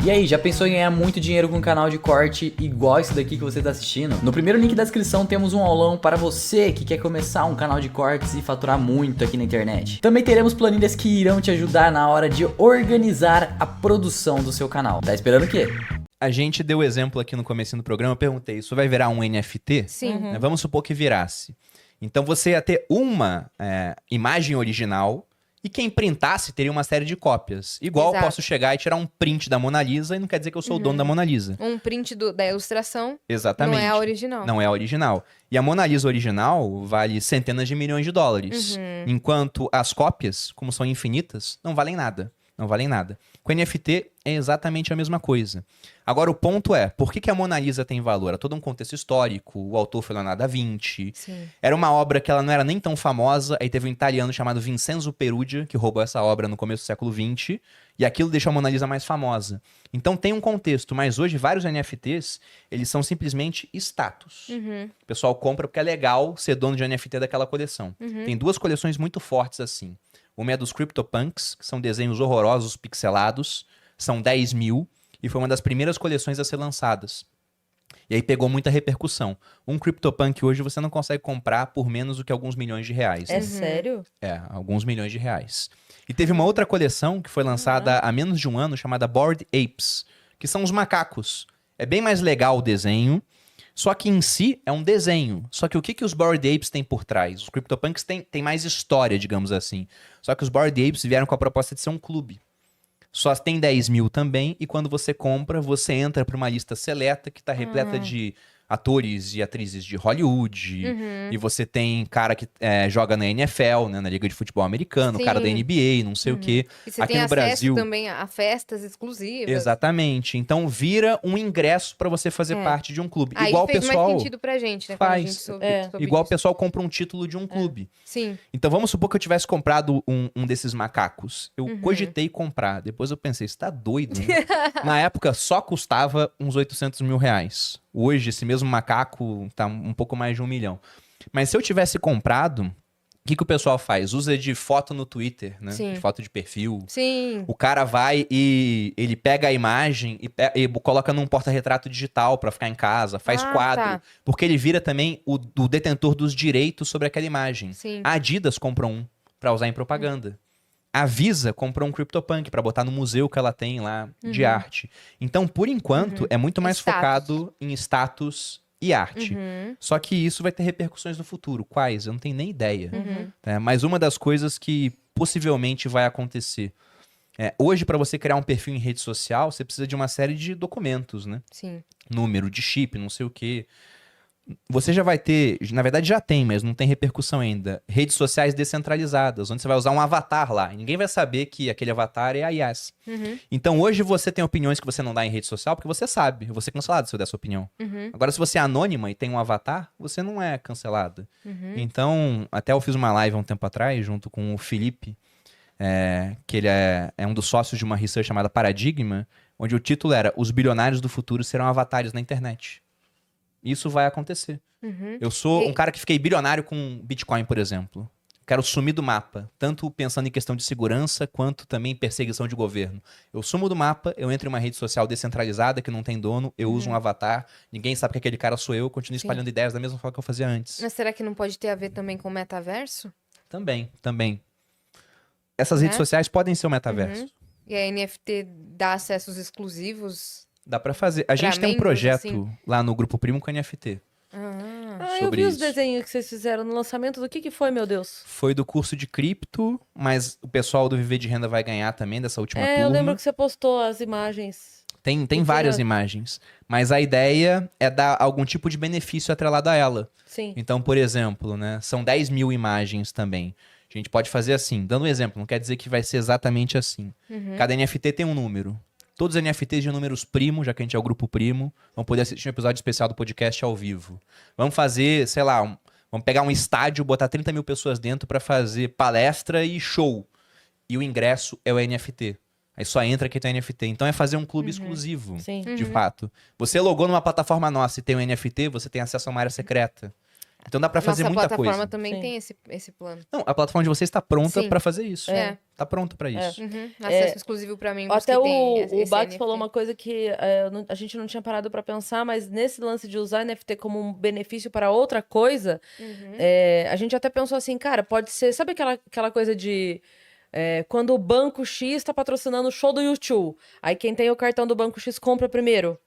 E aí, já pensou em ganhar muito dinheiro com um canal de corte igual esse daqui que você está assistindo? No primeiro link da descrição temos um aulão para você que quer começar um canal de cortes e faturar muito aqui na internet. Também teremos planilhas que irão te ajudar na hora de organizar a produção do seu canal. Tá esperando o quê? A gente deu exemplo aqui no comecinho do programa, eu perguntei, isso vai virar um NFT? Sim. Vamos supor que virasse. Então você ia ter uma imagem original e quem printasse teria uma série de cópias. Igual eu posso chegar e tirar um print da Mona Lisa e não quer dizer que eu sou o dono da Mona Lisa. Um print da ilustração. Exatamente. Não é a original. Não é a original. E a Mona Lisa original vale centenas de milhões de dólares. Enquanto as cópias, como são infinitas, não valem nada. Não valem nada. Com NFT é exatamente a mesma coisa. Agora o ponto é, por que a Mona Lisa tem valor? Era todo um contexto histórico, o autor foi Leonardo da Vinci. Sim. Era uma obra que ela não era nem tão famosa, aí teve um italiano chamado Vincenzo Perugia, que roubou essa obra no começo do século XX, e aquilo deixou a Mona Lisa mais famosa. Então tem um contexto, mas hoje vários NFTs, eles são simplesmente status. O pessoal compra porque é legal ser dono de NFT daquela coleção. Tem duas coleções muito fortes assim. Uma é dos CryptoPunks, que são desenhos horrorosos, pixelados. São 10 mil e foi uma das primeiras coleções a ser lançadas. E aí pegou muita repercussão. Um CryptoPunk hoje você não consegue comprar por menos do que alguns milhões de reais. É sério? É, alguns milhões de reais. E teve uma outra coleção que foi lançada há menos de um ano, chamada Bored Apes, que são os macacos. É bem mais legal o desenho, só que em si é um desenho. Só que o que os Bored Apes têm por trás? Os CryptoPunks têm mais história, digamos assim. Só que os Bored Apes vieram com a proposta de ser um clube. Só tem 10 mil também, e quando você compra, você entra para uma lista seleta que está repleta de atores e atrizes de Hollywood, e você tem cara que joga na NFL, né, na Liga de Futebol Americano, cara da NBA, não sei o quê. E você Aqui tem no acesso Brasil também a festas exclusivas. Exatamente. Então vira um ingresso para você fazer parte de um clube. Aí Igual o fez pessoal mais sentido pra gente, né? quando a faz. gente soube Igual o disso. pessoal compra um título de um clube. Sim. Então vamos supor que eu tivesse comprado um desses macacos. Eu cogitei comprar. Depois eu pensei, você tá doido, né? Na época só custava uns 800 mil reais. Hoje esse mesmo macaco tá um pouco mais de 1 milhão. Mas se eu tivesse comprado, o que o pessoal faz? Usa de foto no Twitter, né? Sim. De foto de perfil. Sim. O cara vai e ele pega a imagem e coloca num porta-retrato digital pra ficar em casa, faz quadro. Tá. Porque ele vira também o detentor dos direitos sobre aquela imagem. Sim. A Adidas comprou um pra usar em propaganda. A Visa comprou um CryptoPunk pra botar no museu que ela tem lá de arte. Então, por enquanto, é muito mais Status. focado em status e arte. Só que isso vai ter repercussões no futuro. Quais? Eu não tenho nem ideia. Mas uma das coisas que possivelmente vai acontecer. Hoje, para você criar um perfil em rede social, você precisa de uma série de documentos, né? Sim. Número de chip, não sei o quê. Você já vai ter, na verdade já tem, mas não tem repercussão ainda, redes sociais descentralizadas, onde você vai usar um avatar lá. E ninguém vai saber que aquele avatar é a Yas. Então hoje você tem opiniões que você não dá em rede social porque você sabe. Eu vou ser cancelado se eu der essa opinião. Agora, se você é anônima e tem um avatar, você não é cancelada. Então, até eu fiz uma live há um tempo atrás, junto com o Felipe, que ele é um dos sócios de uma research chamada Paradigma, onde o título era Os bilionários do futuro serão avatares na internet. Isso vai acontecer. Eu sou um cara que fiquei bilionário com Bitcoin, por exemplo. Quero sumir do mapa, tanto pensando em questão de segurança, quanto também em perseguição de governo. Eu sumo do mapa, eu entro em uma rede social descentralizada, que não tem dono, eu uso um avatar, ninguém sabe que aquele cara sou eu continuo espalhando ideias da mesma forma que eu fazia antes. Mas será que não pode ter a ver também com o metaverso? Também. Essas redes sociais podem ser o metaverso. E a NFT dá acessos exclusivos? Dá pra fazer. A gente tem um membros, projeto assim? lá no Grupo Primo com NFT. Eu Sobre vi os isso. desenhos que vocês fizeram no lançamento. Do que foi, meu Deus? Foi do curso de cripto, mas o pessoal do Viver de Renda vai ganhar também dessa última turma. Eu lembro que você postou as imagens. Tem várias imagens, mas a ideia é dar algum tipo de benefício atrelado a ela. Sim. Então, por exemplo, né, são 10 mil imagens também. A gente pode fazer assim, dando um exemplo, não quer dizer que vai ser exatamente assim. Cada NFT tem um número. Todos os NFTs de números primo, já que a gente é o grupo primo, vão poder assistir um episódio especial do podcast ao vivo. Vamos fazer, sei lá, vamos pegar um estádio, botar 30 mil pessoas dentro para fazer palestra e show. E o ingresso é o NFT. Aí só entra quem tem NFT. Então é fazer um clube exclusivo, Sim. de fato. Você logou numa plataforma nossa e tem um NFT, você tem acesso a uma área secreta. Então dá pra fazer Nossa muita plataforma coisa. também Sim. tem esse plano. Não, a plataforma de vocês está pronta Sim. pra fazer isso. É. Tá pronta pra isso. Uhum. Acesso exclusivo pra membros Até que tem o esse Bax NFT. falou uma coisa que a gente não tinha parado pra pensar, mas nesse lance de usar NFT como um benefício para outra coisa, Uhum. a gente até pensou assim, cara, pode ser. Sabe aquela coisa de. Quando o Banco X tá patrocinando o show do YouTube, aí quem tem o cartão do Banco X compra primeiro.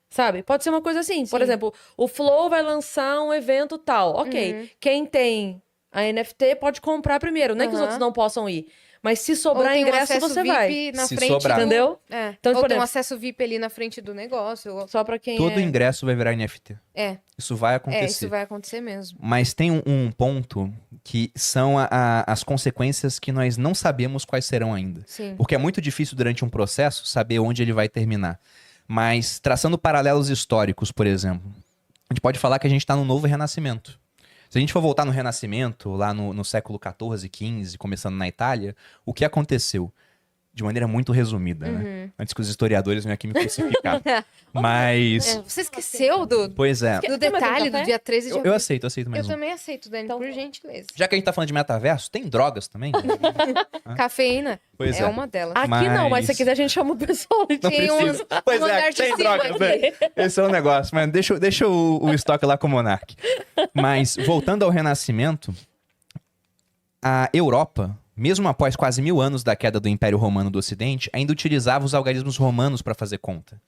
Sabe? Pode ser uma coisa assim. Por Sim. exemplo, o Flow vai lançar um evento tal. Ok. Uhum. Quem tem a NFT pode comprar primeiro. Não é que os Aham. outros não possam ir. Mas se Ou sobrar tem um ingresso, acesso você VIP vai. na Se frente sobrar. do... Entendeu? É. Então, Ou por tem um exemplo- acesso VIP ali na frente do negócio. Só pra quem Todo é... ingresso vai virar NFT. É, Isso vai acontecer. isso vai acontecer mesmo. Mas tem um ponto que são as consequências que nós não sabemos quais serão ainda. Sim. Porque é muito difícil durante um processo saber onde ele vai terminar. Mas traçando paralelos históricos, por exemplo, a gente pode falar que a gente está no novo renascimento. Se a gente for voltar no Renascimento, lá no século XIV, XV, começando na Itália, o que aconteceu? De maneira muito resumida, né? Antes que os historiadores venham aqui me crucificar. Mas, Você esqueceu do pois é. do Quer mais um detalhe do café? dia 13 de Eu abril? aceito mais Eu um. também aceito, Dani, Então por tá. gentileza. Já que a gente tá falando de metaverso, tem drogas também? Cafeína Pois é é. uma delas. Aqui não, mas Mas- se você quiser a gente chama o pessoal. Não Tem uns- precisa. Pois um é, andar de tem cima drogas, aqui. né? Esse é o negócio, mas deixa o estoque lá com o Monark. Mas, voltando ao Renascimento, a Europa, mesmo após quase 1000 anos da queda do Império Romano do Ocidente, ainda utilizava os algarismos romanos para fazer conta.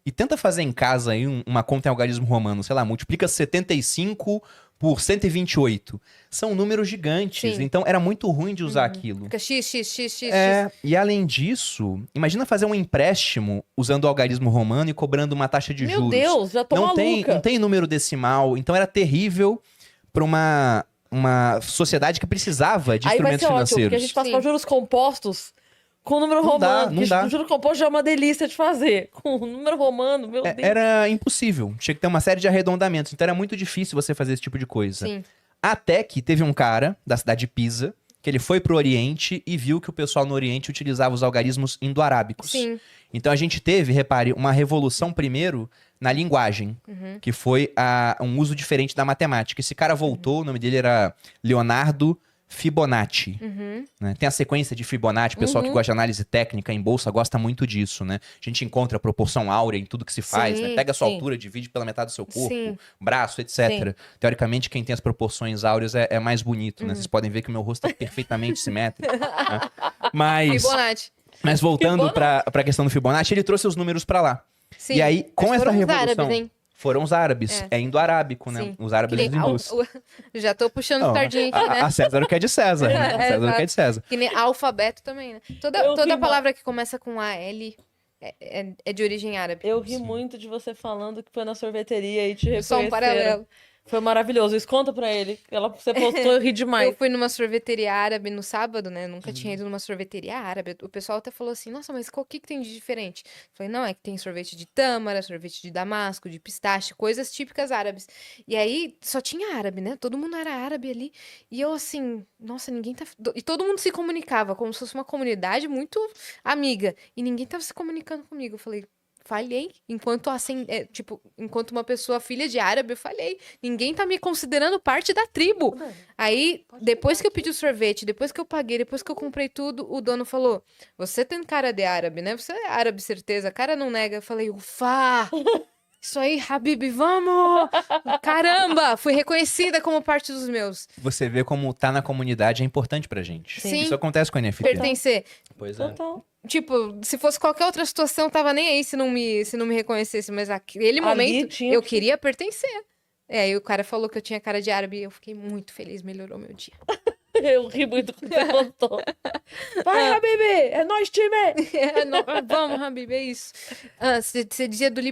E tenta fazer em casa aí uma conta em algarismo romano, sei lá, multiplica 75 por 128. São números gigantes, Sim. então era muito ruim de usar aquilo. Fica x. E além disso, imagina fazer um empréstimo usando o algarismo romano e cobrando uma taxa de Meu juros. Deus, já tô não maluca. tem número decimal, então era terrível para uma sociedade que precisava de Aí vai instrumentos ser ótimo, porque a financeiros. gente passa Sim. pra juros compostos com número Não dá, romano. não que dá. o juro composto já é uma delícia de fazer. Com número romano, meu Deus. Era impossível, tinha que ter uma série de arredondamentos, então era muito difícil você fazer esse tipo de coisa. Sim. Até que teve um cara da cidade de Pisa, que ele foi pro Oriente e viu que o pessoal no Oriente utilizava os algarismos indo-arábicos. Sim. Então a gente teve, repare, uma revolução primeiro na linguagem, que foi um uso diferente da matemática. Esse cara voltou, o nome dele era Leonardo Fibonacci. Né? Tem a sequência de Fibonacci, o pessoal que gosta de análise técnica em bolsa gosta muito disso, né? A gente encontra a proporção áurea em tudo que se faz, Sim, né? Pega a sua sim. altura, divide pela metade do seu corpo, Sim. braço, etc. Teoricamente, quem tem as proporções áureas é mais bonito, né? Vocês podem ver que o meu rosto é perfeitamente simétrico. Né? Fibonacci. Mas voltando pra questão do Fibonacci, ele trouxe os números pra lá. Sim. E aí, com Mas essa foram os revolução... árabes, hein? Foram os árabes. É indo-arábico, né? Sim. Os árabes Que e os nem- hindus. Já tô puxando Não, sardinha aqui, né? a César o que é de César. Né? A César o que é de César. Que nem alfabeto também, né? Eu Toda ri palavra que começa com AL é de origem árabe. Eu ri muito de você falando que foi na sorveteria e te Só um reconheceram. paralelo. Foi maravilhoso. Isso conta pra ele. Você postou, eu ri demais. Eu fui numa sorveteria árabe no sábado, né? Nunca tinha ido numa sorveteria árabe. O pessoal até falou assim, nossa, mas o que tem de diferente? Eu falei, não, é que tem sorvete de tâmara, sorvete de damasco, de pistache, coisas típicas árabes. E aí, só tinha árabe, né? Todo mundo era árabe ali. E eu assim, nossa, ninguém tá... E todo mundo se comunicava, como se fosse uma comunidade muito amiga. E ninguém tava se comunicando comigo. Eu falei... Falhei. Enquanto enquanto uma pessoa filha de árabe, eu falhei. Ninguém tá me considerando parte da tribo. Aí, depois que eu pedi o sorvete, depois que eu paguei, depois que eu comprei tudo, o dono falou: Você tem cara de árabe, né? Você é árabe, certeza. A cara não nega. Eu falei: Ufa! Isso aí, Habib, vamos! Caramba! Fui reconhecida como parte dos meus. Você vê como tá na comunidade é importante pra gente. Sim. Isso acontece com o NFT. Pertencer. Pois é. Total. Tipo, se fosse qualquer outra situação, tava nem aí se não me reconhecesse. Mas naquele momento, tinha eu que- queria pertencer. Aí o cara falou que eu tinha cara de árabe e eu fiquei muito feliz, melhorou meu dia. Eu ri muito quando você postou. Vai, Habibi! É nós, time! Vamos, Habib, é isso. Você dizia do Do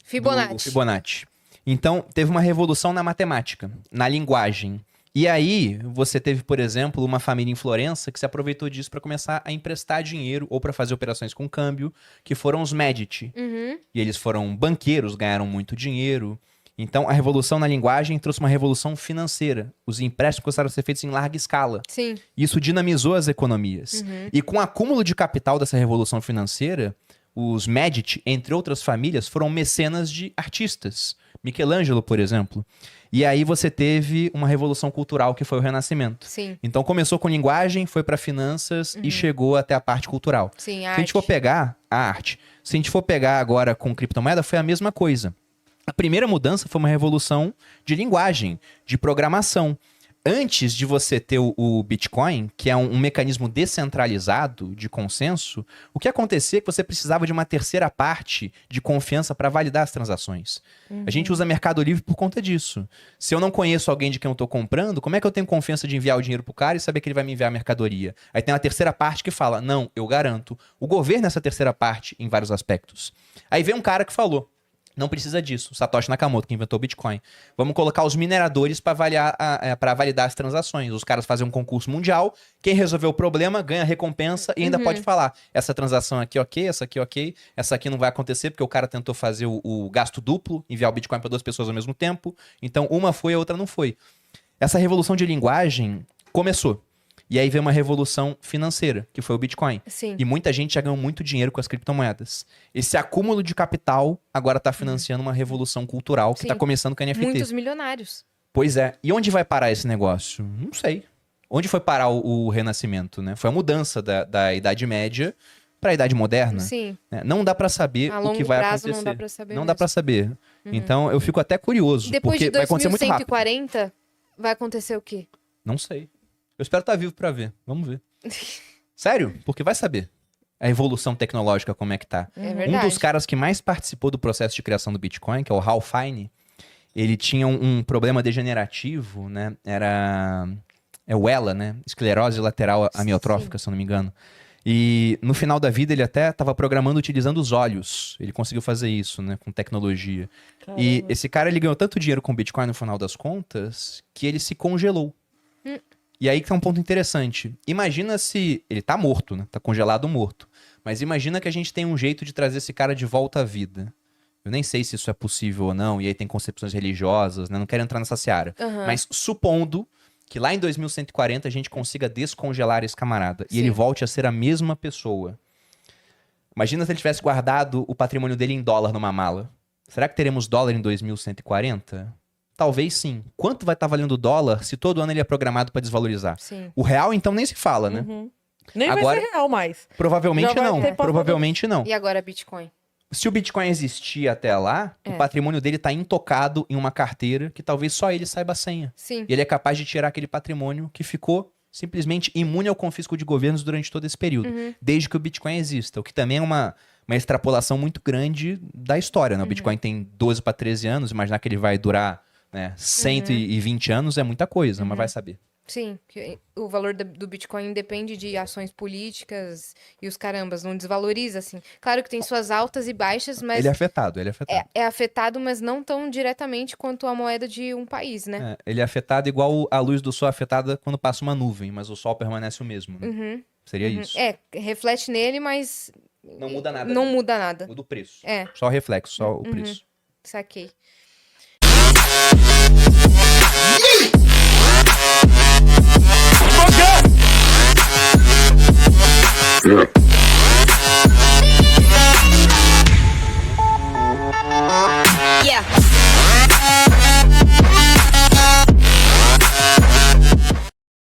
Fibonacci. Fibonacci. Então, teve uma revolução na matemática, na linguagem. E aí, você teve, por exemplo, uma família em Florença que se aproveitou disso para começar a emprestar dinheiro ou para fazer operações com câmbio, que foram os Medici. Uhum. E eles foram banqueiros, ganharam muito dinheiro. Então, a revolução na linguagem trouxe uma revolução financeira. Os empréstimos começaram a ser feitos em larga escala. Sim. Isso dinamizou as economias. E com o acúmulo de capital dessa revolução financeira, os Medici, entre outras famílias, foram mecenas de artistas. Michelangelo, por exemplo. E aí você teve uma revolução cultural que foi o Renascimento. Sim, Então começou com linguagem, foi para finanças e chegou até a parte cultural. sim, Se a gente for pegar a arte, se a gente for pegar agora com criptomoeda, foi a mesma coisa. A primeira mudança foi uma revolução de linguagem, de programação. Antes de você ter o Bitcoin, que é um mecanismo descentralizado de consenso, o que acontecia é que você precisava de uma terceira parte de confiança para validar as transações. A gente usa Mercado Livre por conta disso. Se eu não conheço alguém de quem eu estou comprando, como é que eu tenho confiança de enviar o dinheiro para o cara e saber que ele vai me enviar a mercadoria? Aí tem uma terceira parte que fala, não, eu garanto. O governo é essa terceira parte em vários aspectos. Aí vem um cara que falou, não precisa disso. Satoshi Nakamoto, que inventou o Bitcoin. Vamos colocar os mineradores para validar as transações. Os caras fazem um concurso mundial. Quem resolveu o problema ganha recompensa e ainda pode falar. Essa transação aqui ok, essa aqui ok. Essa aqui não vai acontecer porque o cara tentou fazer o gasto duplo, enviar o Bitcoin para 2 pessoas ao mesmo tempo. Então uma foi, a outra não foi. Essa revolução de linguagem começou. E aí veio uma revolução financeira, que foi o Bitcoin. sim. E muita gente já ganhou muito dinheiro com as criptomoedas. Esse acúmulo de capital agora está financiando uma revolução cultural que está Sim. começando com a NFT. Muitos milionários. Pois é. E onde vai parar esse negócio? Não sei. Onde foi parar o Renascimento, né? Foi a mudança da Idade Média para a Idade Moderna. Sim. Né? Não dá para saber A o longo que vai prazo acontecer. não dá pra saber Não mesmo. dá para saber. Então eu fico até curioso, Depois porque de vai acontecer muito rápido. 2140, vai acontecer o quê? Não sei. Eu espero estar vivo pra ver. Vamos ver. Sério? Porque vai saber. A evolução tecnológica, como é que tá. É Um verdade. dos caras que mais participou do processo de criação do Bitcoin, que é o Hal Fine, ele tinha um problema degenerativo, né? É o ELA, né? Esclerose lateral amiotrófica, se eu não me engano. E no final da vida ele até estava programando utilizando os olhos. Ele conseguiu fazer isso, né? Com tecnologia. E esse cara, ele ganhou tanto dinheiro com o Bitcoin no final das contas, que ele se congelou. E aí que tá um ponto interessante. Imagina se... Ele tá morto, né? Tá congelado morto. Mas imagina que a gente tem um jeito de trazer esse cara de volta à vida. Eu nem sei se isso é possível ou não. E aí tem concepções religiosas, né? Não quero entrar nessa seara. Mas supondo que lá em 2140 a gente consiga descongelar esse camarada. E ele Sim. volte a ser a mesma pessoa. Imagina se ele tivesse guardado o patrimônio dele em dólar numa mala. Será que teremos dólar em 2140? Talvez sim. Quanto vai estar valendo o dólar se todo ano ele é programado para desvalorizar? Sim. O real, então, nem se fala, né? Nem Agora- vai ser real mais. Provavelmente Já vai não. ter Provavelmente não. E agora Bitcoin? Se o Bitcoin existir até lá, o patrimônio dele tá intocado em uma carteira que talvez só ele saiba a senha. Sim. E ele é capaz de tirar aquele patrimônio que ficou simplesmente imune ao confisco de governos durante todo esse período. Desde que o Bitcoin exista. O que também é uma extrapolação muito grande da história, né? O Bitcoin tem 12 para 13 anos. Imaginar que ele vai durar, né, 120 anos é muita coisa, mas vai saber. Sim, que o valor do Bitcoin depende de ações políticas e os carambas, não desvaloriza, assim. Claro que tem suas altas e baixas, mas Ele é afetado, ele é afetado. é afetado, mas não tão diretamente quanto a moeda de um país, né? É, ele é afetado igual a luz do sol é afetada quando passa uma nuvem, mas o sol permanece o mesmo, né? Seria isso. É, reflete nele, mas Não muda nada. não muda nada. Muda o preço. É, Só o reflexo, só o preço. saquei. Yeah.